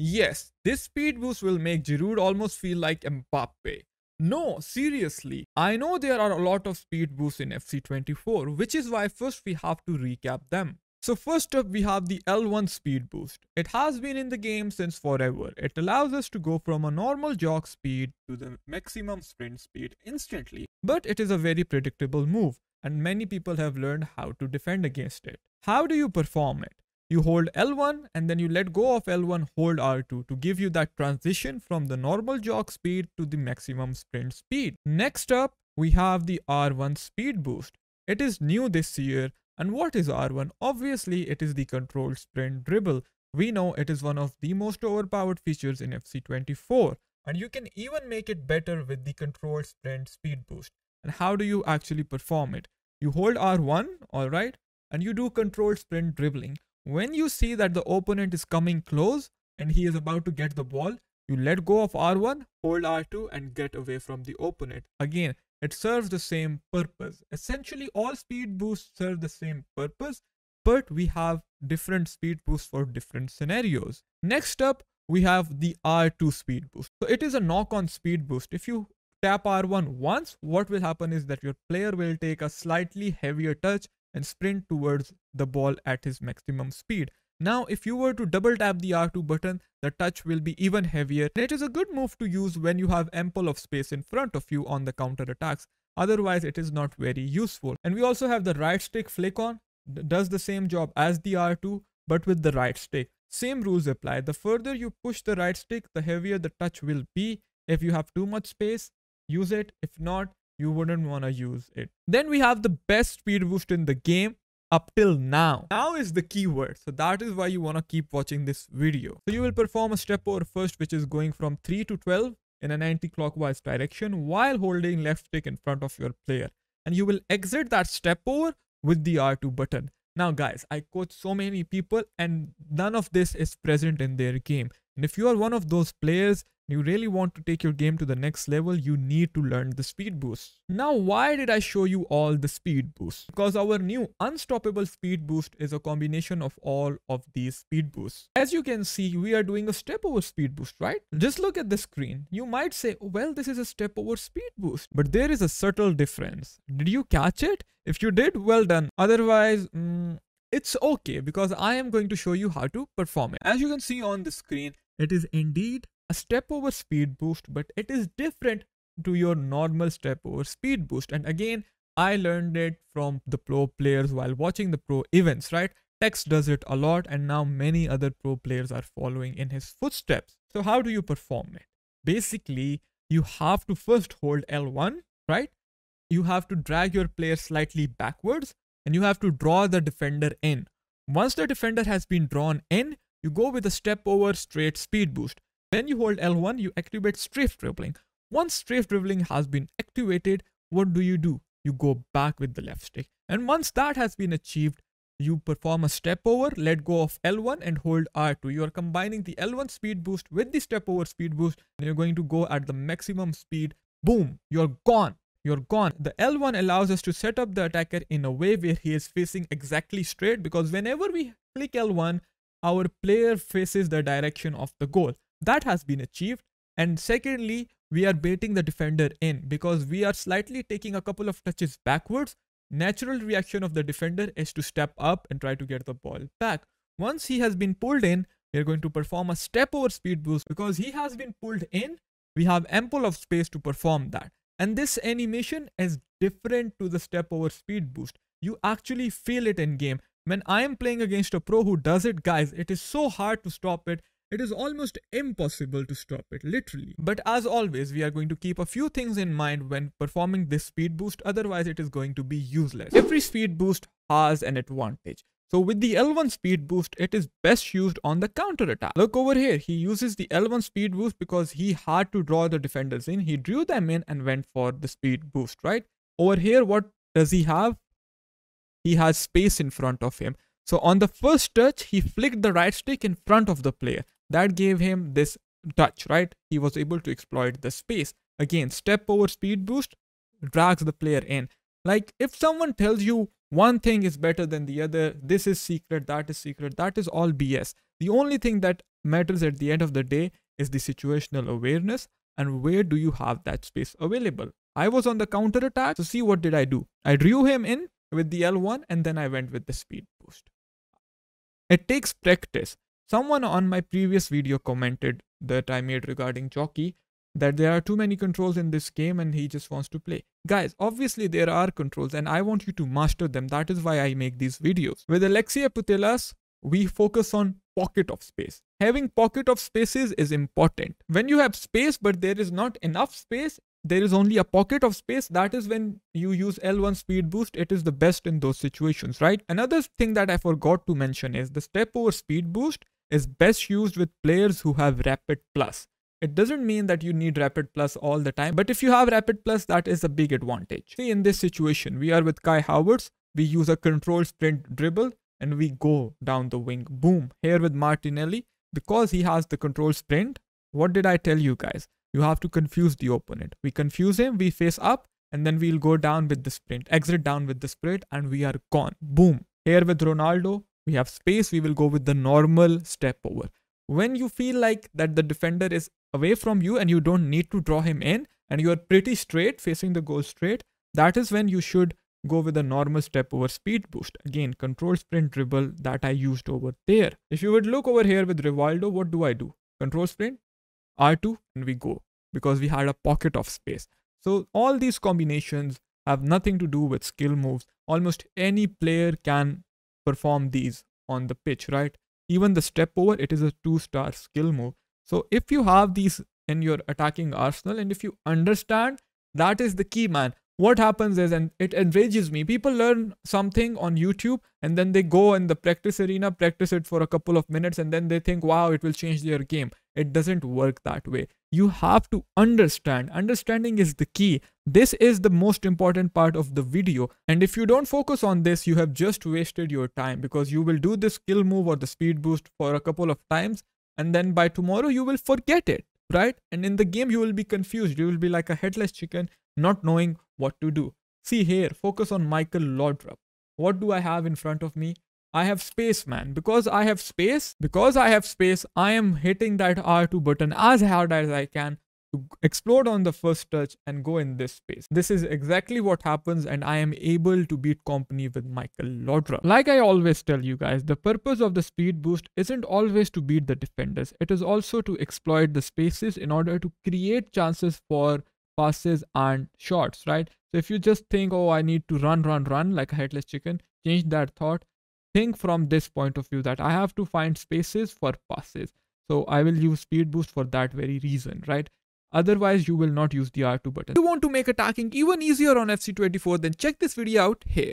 Yes, this speed boost will make Giroud almost feel like Mbappe. No, seriously. I know there are a lot of speed boosts in FC24, which is why first we have to recap them. So first up we have the L1 speed boost. It has been in the game since forever. It allows us to go from a normal jog speed to the maximum sprint speed instantly. But it is a very predictable move and many people have learned how to defend against it. How do you perform it? You hold L1 and then you let go of L1, hold R2 to give you that transition from the normal jog speed to the maximum sprint speed. Next up, we have the R1 speed boost. It is new this year. And what is R1? Obviously, it is the controlled sprint dribble. We know it is one of the most overpowered features in FC24. And you can even make it better with the controlled sprint speed boost. And how do you actually perform it? You hold R1, alright, and you do controlled sprint dribbling. When you see that the opponent is coming close and he is about to get the ball, you let go of R1, hold R2 and get away from the opponent. Again, it serves the same purpose. Essentially, all speed boosts serve the same purpose, but we have different speed boosts for different scenarios. Next up, we have the R2 speed boost. So it is a knock-on speed boost. If you tap R1 once, what will happen is that your player will take a slightly heavier touch and sprint towards the ball at his maximum speed. Now, if you were to double tap the R2 button, the touch will be even heavier. It is a good move to use when you have ample of space in front of you on the counter attacks. Otherwise, it is not very useful. And we also have the right stick flick on. Does the same job as the R2, but with the right stick. Same rules apply. The further you push the right stick, the heavier the touch will be. If you have too much space, use it. If not, you wouldn't want to use it. Then we have the best speed boost in the game up till now. Now is the keyword. So that is why you want to keep watching this video. So you will perform a step over first, which is going from 3 to 12 in an anti-clockwise direction while holding left stick in front of your player. And you will exit that step over with the R2 button. Now guys, I coach so many people and none of this is present in their game. And if you are one of those players, you really want to take your game to the next level, you need to learn the speed boost. Now, why did I show you all the speed boosts? Because our new unstoppable speed boost is a combination of all of these speed boosts. As you can see, we are doing a step over speed boost, right? Just look at the screen. You might say, well, this is a step over speed boost, but there is a subtle difference. Did you catch it? If you did, well done. Otherwise, it's okay because I am going to show you how to perform it. As you can see on the screen, it is indeed a step over speed boost, but it is different to your normal step over speed boost. And again, I learned it from the pro players while watching the pro events, right? Tex does it a lot and now many other pro players are following in his footsteps. So how do you perform it? Basically, you have to first hold L1, right? You have to drag your player slightly backwards and you have to draw the defender in. Once the defender has been drawn in, you go with a step over straight speed boost. When you hold L1, you activate strafe dribbling. Once strafe dribbling has been activated, what do? You go back with the left stick. And once that has been achieved, you perform a step over, let go of L1 and hold R2. You are combining the L1 speed boost with the step over speed boost and you're going to go at the maximum speed. Boom, you're gone. You're gone. The L1 allows us to set up the attacker in a way where he is facing exactly straight, because whenever we click L1, our player faces the direction of the goal. That has been achieved. And secondly, we are baiting the defender in because we are slightly taking a couple of touches backwards. Natural reaction of the defender is to step up and try to get the ball back. Once he has been pulled in, we are going to perform a step over speed boost. Because he has been pulled in, we have ample of space to perform that. And this animation is different to the step over speed boost. You actually feel it in game. When I am playing against a pro who does it, guys, it is so hard to stop it. It is almost impossible to stop it, literally. But as always, we are going to keep a few things in mind when performing this speed boost, otherwise it is going to be useless. Every speed boost has an advantage. So with the L1 speed boost, it is best used on the counter attack. Look over here, he uses the L1 speed boost because he had to draw the defenders in. He drew them in and went for the speed boost, right? Over here, what does he have? He has space in front of him. So on the first touch, he flicked the right stick in front of the player. That gave him this touch, right? He was able to exploit the space. Again, step over speed boost drags the player in. Like if someone tells you one thing is better than the other, this is secret, that is all BS. The only thing that matters at the end of the day is the situational awareness and where do you have that space available. I was on the counter attack, so see what did I do? I drew him in with the L1 and then I went with the speed boost. It takes practice. Someone on my previous video commented that I made regarding Jockey that there are too many controls in this game and he just wants to play. Guys, obviously there are controls and I want you to master them. That is why I make these videos. With Alexia Putellas, we focus on pocket of space. Having pocket of spaces is important. When you have space but there is not enough space, there is only a pocket of space, that is when you use L1 speed boost. It is the best in those situations, right? Another thing that I forgot to mention is the step over speed boost is best used with players who have rapid plus. It doesn't mean that you need rapid plus all the time, but if you have rapid plus, that is a big advantage. See, in this situation, we are with Kai Havertz. We use a controlled sprint dribble and we go down the wing. Boom. Here with Martinelli, because he has the controlled sprint, what did I tell you guys? You have to confuse the opponent. We confuse him, we face up, and then we'll go down with the sprint, exit down with the sprint, and we are gone. Boom. Here with Ronaldo, we have space, we will go with the normal step over. When you feel like that the defender is away from you and you don't need to draw him in, and you are pretty straight, facing the goal straight, that is when you should go with a normal step over speed boost. Again, controlled sprint dribble that I used over there. If you would look over here with Rivaldo, what do? Control sprint, R2, and we go, because we had a pocket of space. So all these combinations have nothing to do with skill moves. Almost any player can perform these on the pitch, right? Even the step over, it is a 2-star skill move. So if you have these in your attacking arsenal and if you understand, that is the key, man. What happens is, and it enrages me, people learn something on YouTube and then they go in the practice arena, practice it for a couple of minutes, and then they think, wow, it will change their game. It doesn't work that way. You have to understand. Understanding is the key. This is the most important part of the video. And if you don't focus on this, you have just wasted your time, because you will do the skill move or the speed boost for a couple of times, and then by tomorrow you will forget it, right? And in the game, you will be confused. You will be like a headless chicken, not knowing what to do. See here, focus on Michael Laudrup. What do I have in front of me? I have space, man. Because I have space, I am hitting that R2 button as hard as I can to explode on the first touch and go in this space. This is exactly what happens, and I am able to beat company with Michael Laudrup. Like I always tell you guys, the purpose of the speed boost isn't always to beat the defenders. It is also to exploit the spaces in order to create chances for passes and shots, right? So if you just think, oh, I need to run like a headless chicken, change that thought. Think from this point of view that I have to find spaces for passes. So I will use speed boost for that very reason, right? Otherwise, you will not use the R2 button. If you want to make attacking even easier on FC24, then check this video out here.